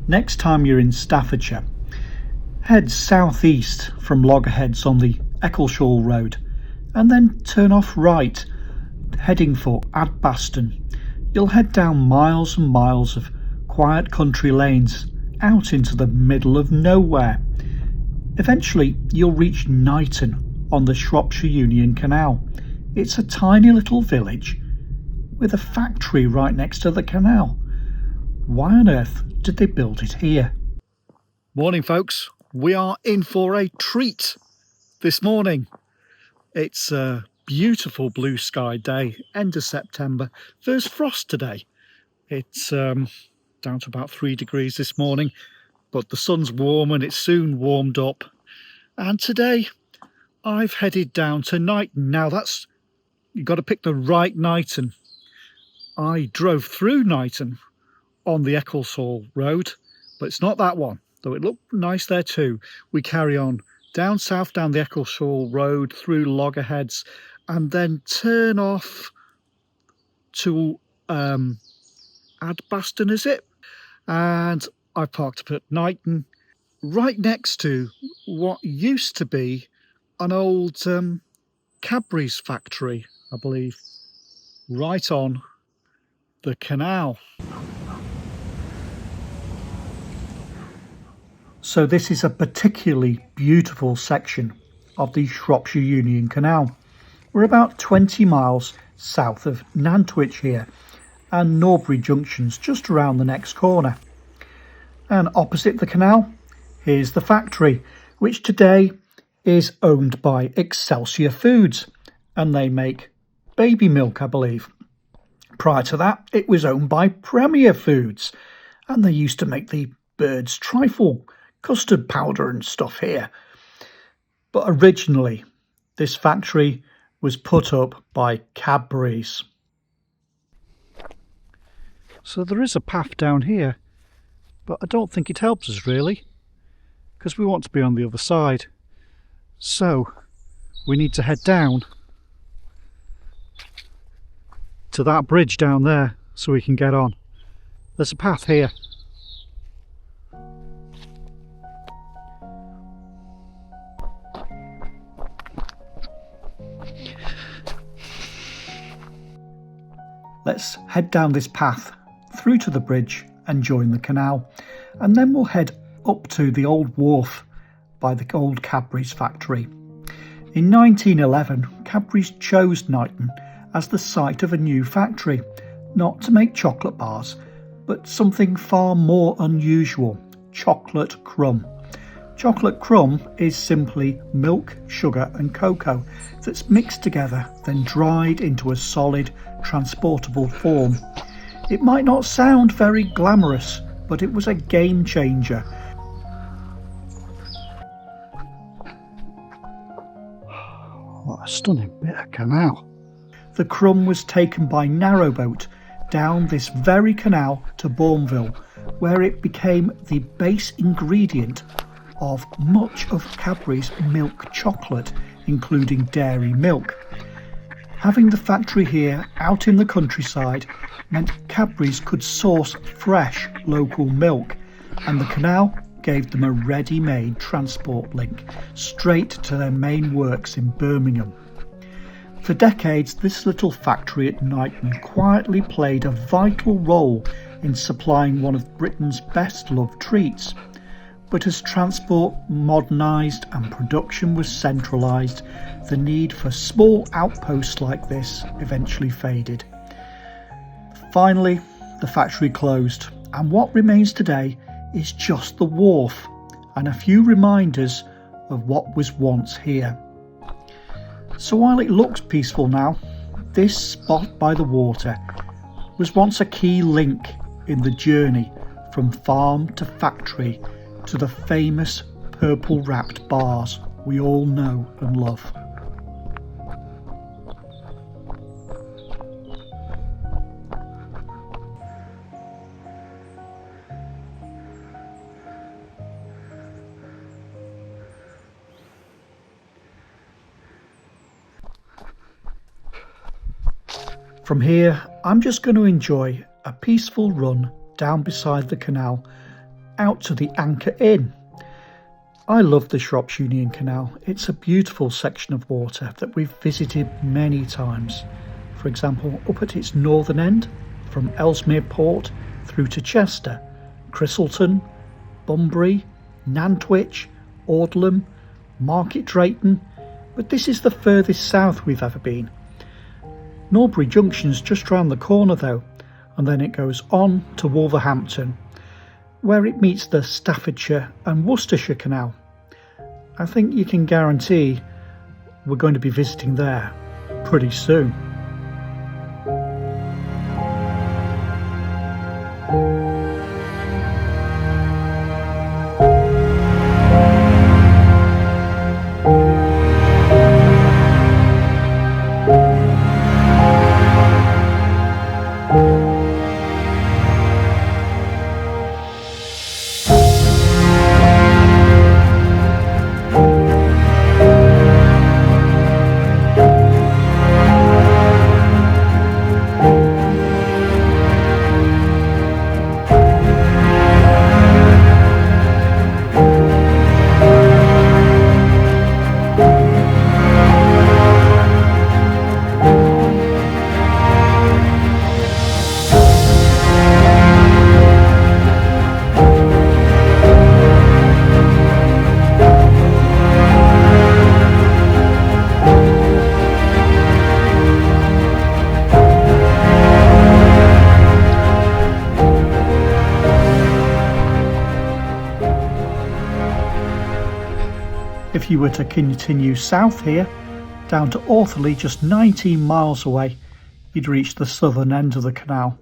Next time you're in Staffordshire, head southeast from Loggerheads on the Eccleshall Road and then turn off right, heading for Adbaston. You'll head down miles and miles of quiet country lanes out into the middle of nowhere. Eventually you'll reach Knighton on the Shropshire Union Canal. It's a tiny little village with a factory right next to the canal. Why on earth did they build it here? Morning folks, we are in for a treat this morning. It's a beautiful blue sky day, end of September, first frost today. It's down to about 3 degrees this morning, but the sun's warm and it's soon warmed up. And today I've headed down to Knighton. Now you've got to pick the right Knighton. I drove through Knighton on the Eccleshall Road, but it's not that one, though it looked nice there too. We carry on down south down the Eccleshall Road through Loggerheads and then turn off to Adbaston, is it? And I parked up at Knighton, right next to what used to be an old Cadbury's factory, I believe, right on the canal. So this is a particularly beautiful section of the Shropshire Union Canal. We're about 20 miles south of Nantwich here, and Norbury Junction's just around the next corner. And opposite the canal, here's the factory, which today is owned by Excelsior Foods, and they make baby milk, I believe. Prior to that, it was owned by Premier Foods, and they used to make the Bird's Trifle custard powder and stuff here. But originally, this factory was put up by Cadbury's. So there is a path down here, but I don't think it helps us really, because we want to be on the other side. So we need to head down to that bridge down there so we can get on. There's a path here. Let's head down this path through to the bridge and join the canal, and then we'll head up to the old wharf by the old Cadbury's factory. In 1911, Cadbury's chose Knighton as the site of a new factory, not to make chocolate bars, but something far more unusual: chocolate crumb. Chocolate crumb is simply milk, sugar and cocoa that's mixed together, then dried into a solid, transportable form. It might not sound very glamorous, but it was a game changer. What a stunning bit of canal. The crumb was taken by narrowboat down this very canal to Bournville, where it became the base ingredient of much of Cadbury's milk chocolate, including dairy milk. Having the factory here out in the countryside meant Cadbury's could source fresh local milk, and the canal gave them a ready-made transport link straight to their main works in Birmingham. For decades, this little factory at Knighton quietly played a vital role in supplying one of Britain's best loved treats. But as transport modernised and production was centralised, the need for small outposts like this eventually faded. Finally, the factory closed, and what remains today is just the wharf and a few reminders of what was once here. So while it looks peaceful now, this spot by the water was once a key link in the journey from farm to factory to the famous purple wrapped bars we all know and love. From here, I'm just going to enjoy a peaceful run down beside the canal out to the Anchor Inn. I love the Shropshire Union Canal. It's a beautiful section of water that we've visited many times. For example, up at its northern end, from Ellesmere Port through to Chester, Christleton, Bunbury, Nantwich, Audlem, Market Drayton, but this is the furthest south we've ever been. Norbury Junction's just round the corner though, and then it goes on to Wolverhampton, where it meets the Staffordshire and Worcestershire Canal. I think you can guarantee we're going to be visiting there pretty soon. If you were to continue south here, down to Ortherley, just 19 miles away, you'd reach the southern end of the canal.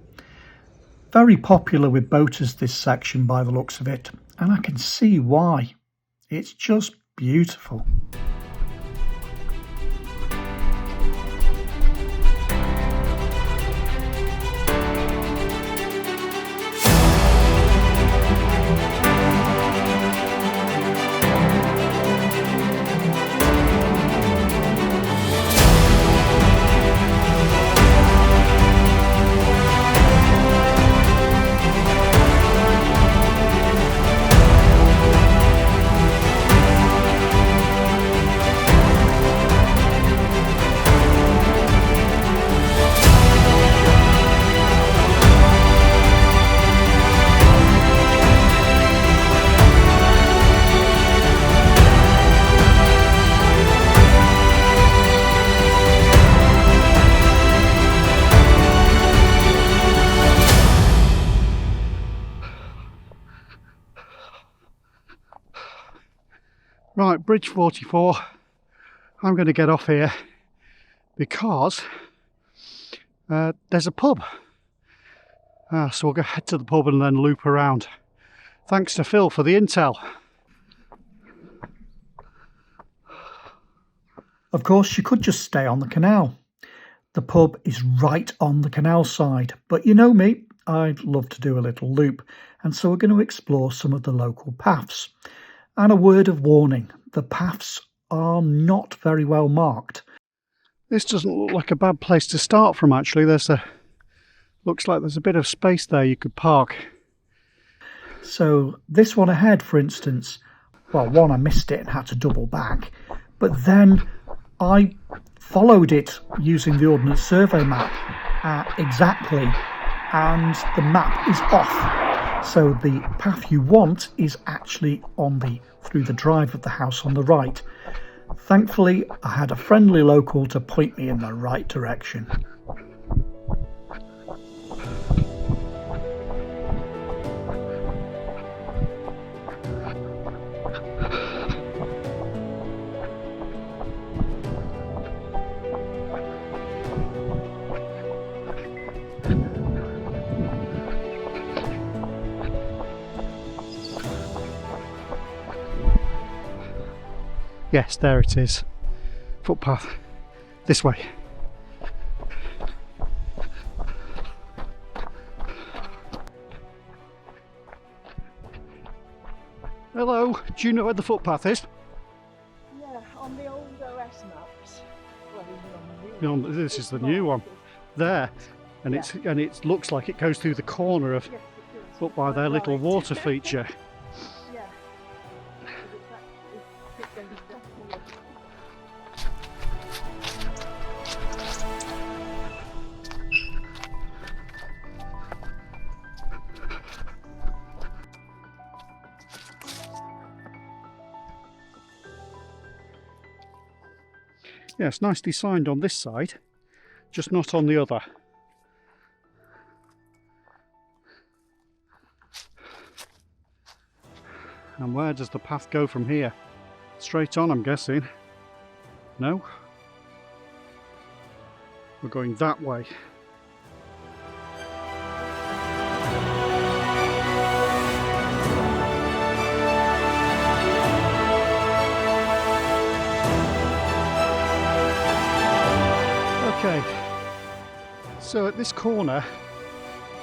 Very popular with boaters, this section, by the looks of it, and I can see why. It's just beautiful. Right, Bridge 44, I'm going to get off here because there's a pub. So we'll go head to the pub and then loop around. Thanks to Phil for the intel. Of course, you could just stay on the canal. The pub is right on the canal side, but you know me, I'd love to do a little loop, and so we're going to explore some of the local paths. And a word of warning, the paths are not very well marked. This doesn't look like a bad place to start from actually. Looks like there's a bit of space there you could park. So this one ahead, for instance, well, one, I missed it and had to double back, but then I followed it using the Ordnance Survey map exactly, and the map is off. So the path you want is actually through the drive of the house on the right. Thankfully, I had a friendly local to point me in the right direction. Yes, there it is. Footpath. This way. Hello, do you know where the footpath is? Yeah, on the old OS maps. Well, even on the new one. This is the new one. There. And Yeah. it looks like it goes through the corner of Yes, it up by their little water feature. Yeah. But it's actually full of Yes, nicely signed on this side, just not on the other. And where does the path go from here? Straight on, I'm guessing. No? We're going that way. Okay, so at this corner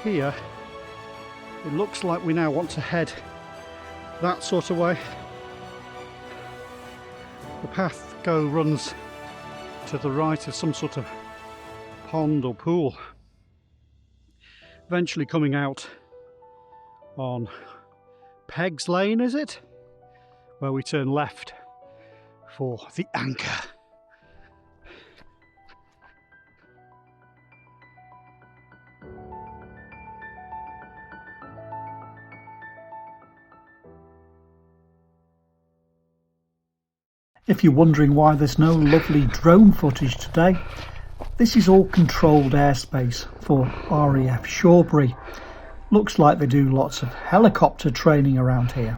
here, it looks like we now want to head that sort of way. The path runs to the right of some sort of pond or pool, eventually coming out on Peg's Lane, is it? Where we turn left for the anchor. If you're wondering why there's no lovely drone footage today, this is all controlled airspace for RAF Shawbury. Looks like they do lots of helicopter training around here.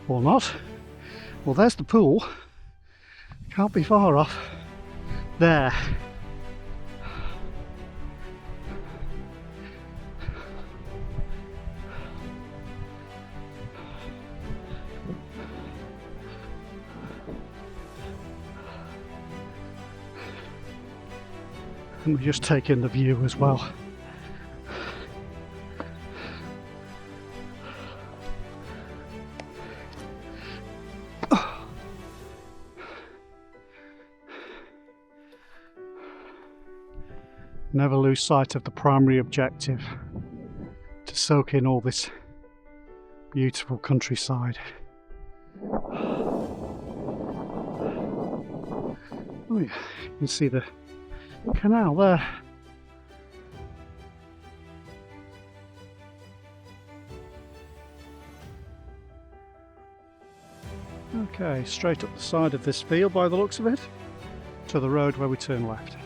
Or not. Well, there's the pool. Can't be far off. There. And we just take in the view as well. Never lose sight of the primary objective, to soak in all this beautiful countryside. Oh yeah, you can see the canal there. Okay, straight up the side of this field by the looks of it, to the road where we turn left.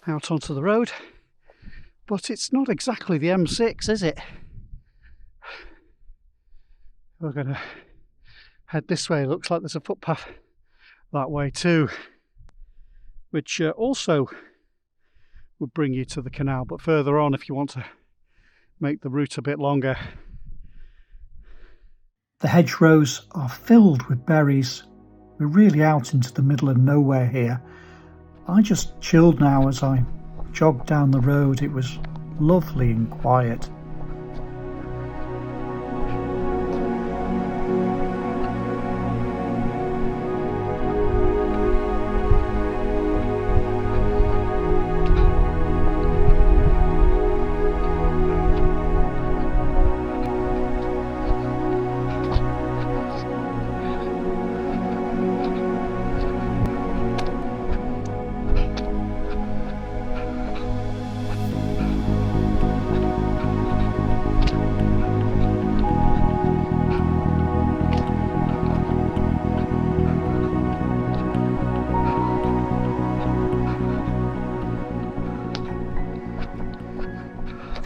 Out onto the road, but it's not exactly the M6, is it? We're going to head this way. Looks like there's a footpath that way too, which also would bring you to the canal, but further on if you want to make the route a bit longer. The hedgerows are filled with berries. We're really out into the middle of nowhere here. I just chilled now as I jogged down the road. It was lovely and quiet.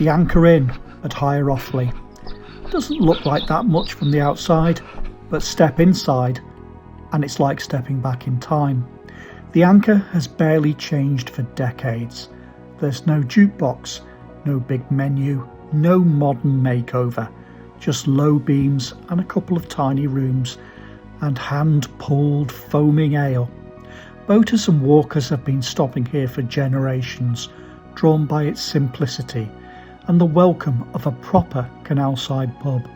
The Anchor Inn at Higher Offaly. Doesn't look like that much from the outside, but step inside and it's like stepping back in time. The Anchor has barely changed for decades. There's no jukebox, no big menu, no modern makeover, just low beams and a couple of tiny rooms and hand-pulled foaming ale. Boaters and walkers have been stopping here for generations, drawn by its simplicity and the welcome of a proper canalside pub.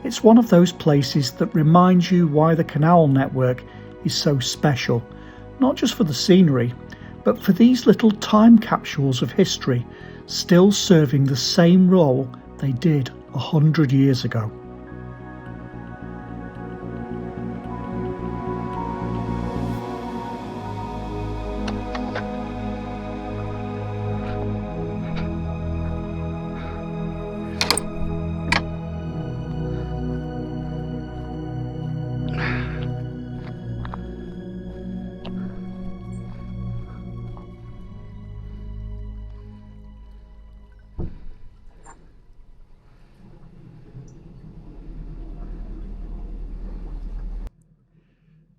It's one of those places that reminds you why the canal network is so special, not just for the scenery, but for these little time capsules of history still serving the same role they did 100 years ago.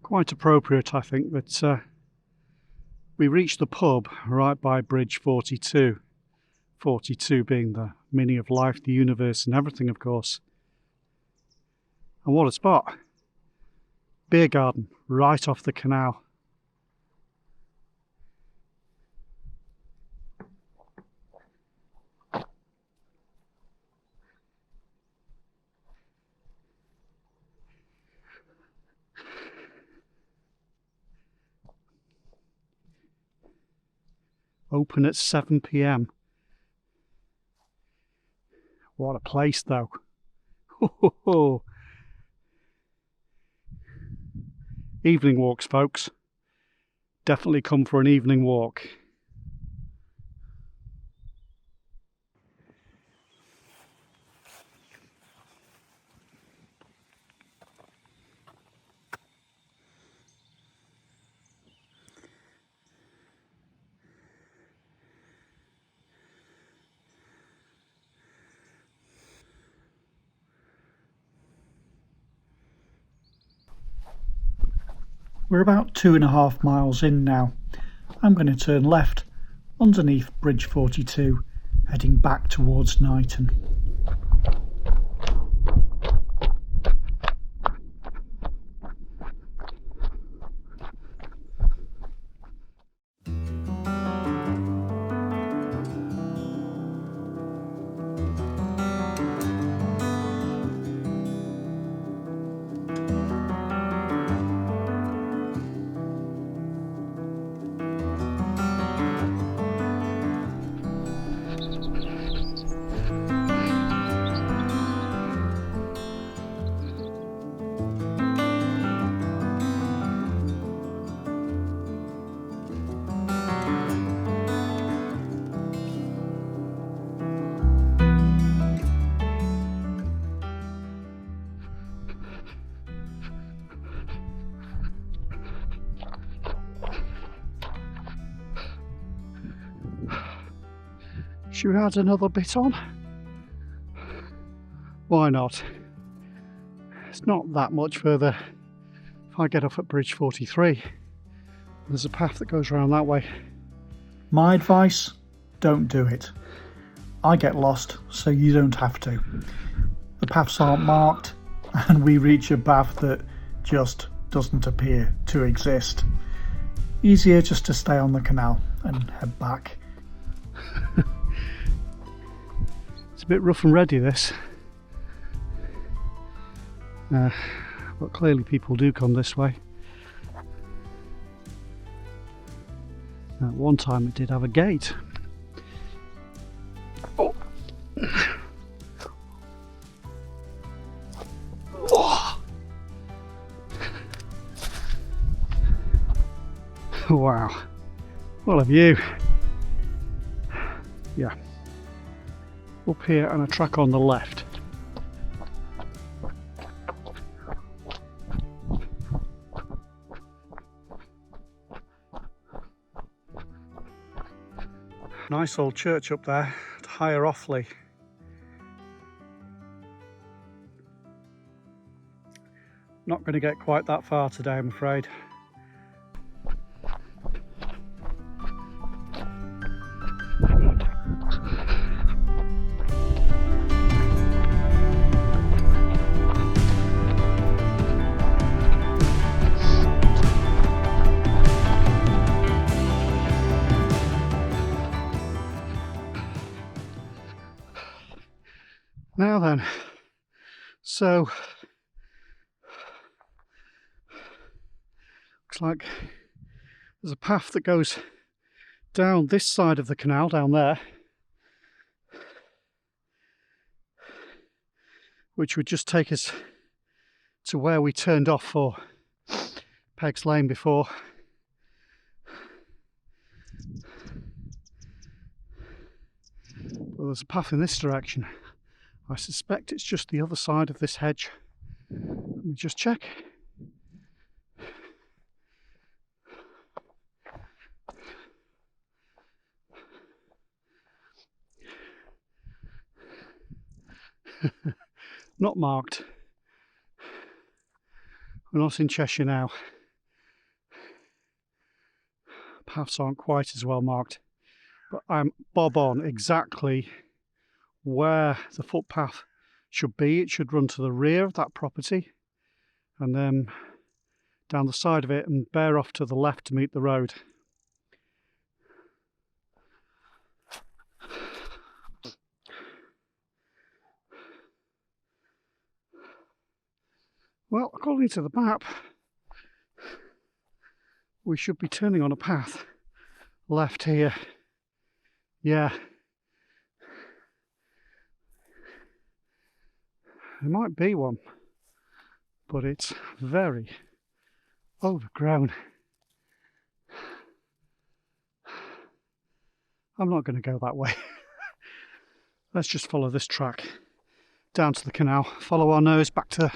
Quite appropriate, I think, that we reached the pub right by Bridge 42. 42 being the meaning of life, the universe and everything, of course. And what a spot. Beer garden right off the canal. Open at 7 p.m. What a place, though. Evening walks, folks. Definitely come for an evening walk. We're about 2.5 miles in now. I'm going to turn left underneath Bridge 42, heading back towards Knighton. Should we add another bit on? Why not? It's not that much further if I get off at Bridge 43. There's a path that goes around that way. My advice, don't do it. I get lost, so you don't have to. The paths aren't marked, and we reach a path that just doesn't appear to exist. Easier just to stay on the canal and head back. It's a bit rough and ready, this. But clearly people do come this way. At one time it did have a gate. Oh. Oh. Wow, what a view. Yeah, up here and a track on the left. Nice old church up there at higher Offley. Not going to get quite that far today, I'm afraid. Now then, so looks like there's a path that goes down this side of the canal, down there, which would just take us to where we turned off for Peg's Lane before. Well, there's a path in this direction. I suspect it's just the other side of this hedge. Let me just check. Not marked. We're not in Cheshire now. Paths aren't quite as well marked, but I'm bob on exactly where the footpath should be. It should run to the rear of that property and then down the side of it and bear off to the left to meet the road. Well, according to the map, we should be turning on a path left here. Yeah. There might be one, but it's very overgrown. I'm not going to go that way. Let's just follow this track down to the canal, follow our nose back to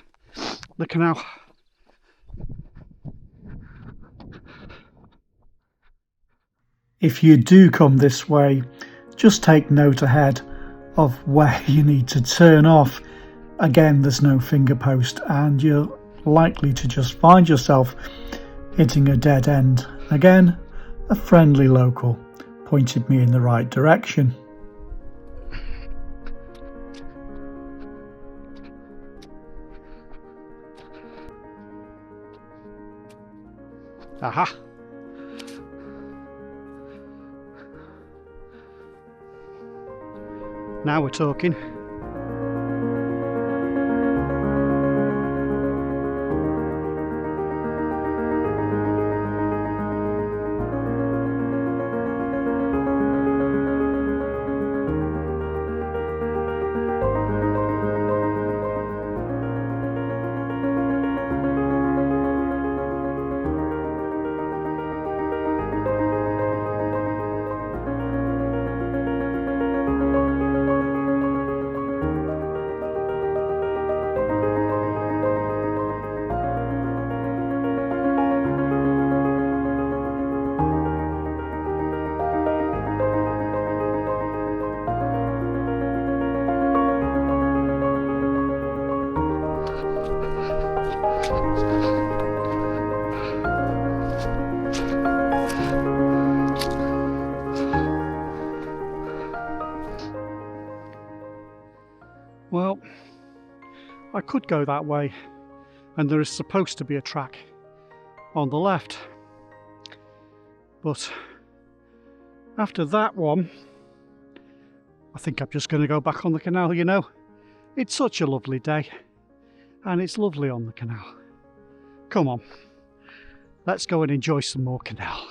the canal. If you do come this way, just take note ahead of where you need to turn off. Again, there's no finger post and you're likely to just find yourself hitting a dead end. Again, a friendly local pointed me in the right direction. Aha! Now we're talking. Well, I could go that way, and there is supposed to be a track on the left, but after that one, I think I'm just going to go back on the canal. You know, it's such a lovely day, and it's lovely on the canal. Come on, let's go and enjoy some more canal.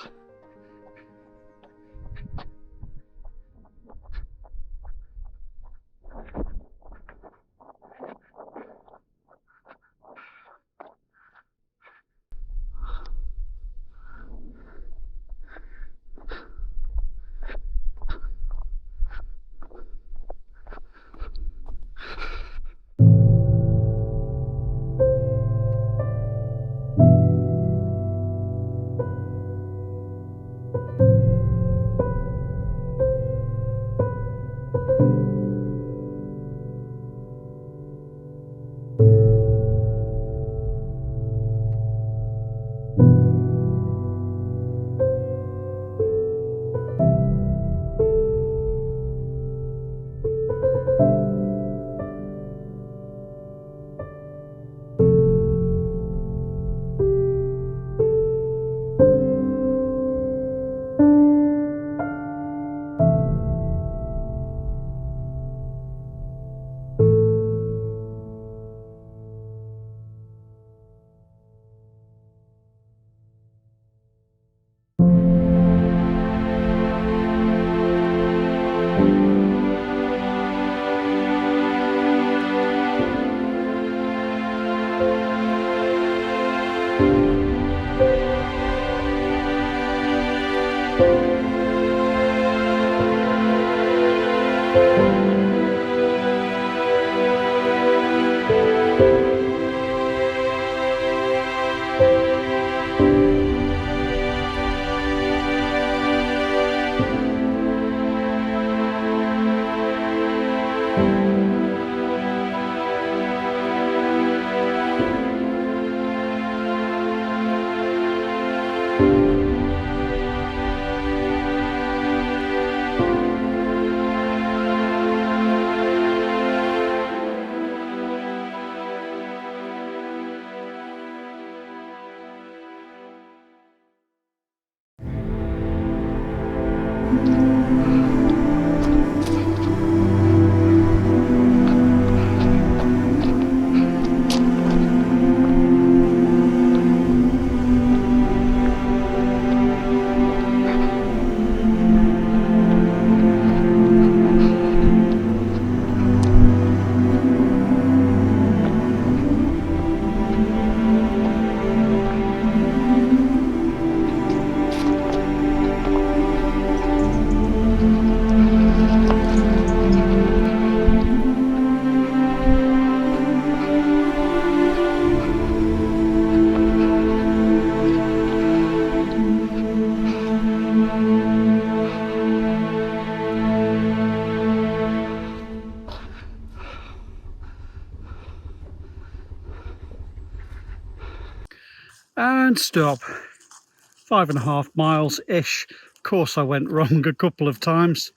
And stop. 5.5 miles-ish. Of course I went wrong a couple of times.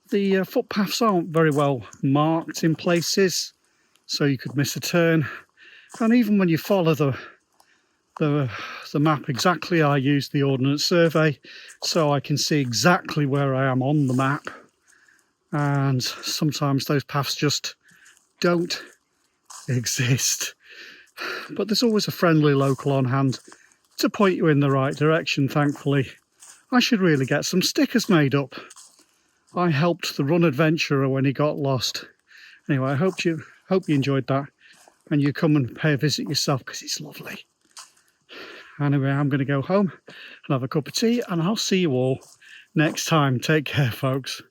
The footpaths aren't very well marked in places, so you could miss a turn. And even when you follow the map exactly, I use the Ordnance Survey, so I can see exactly where I am on the map. And sometimes those paths just don't exist. But there's always a friendly local on hand to point you in the right direction, thankfully. I should really get some stickers made up. I helped the run adventurer when he got lost. Anyway, I hope you enjoyed that, and you come and pay a visit yourself because it's lovely. Anyway, I'm going to go home and have a cup of tea, and I'll see you all next time. Take care, folks.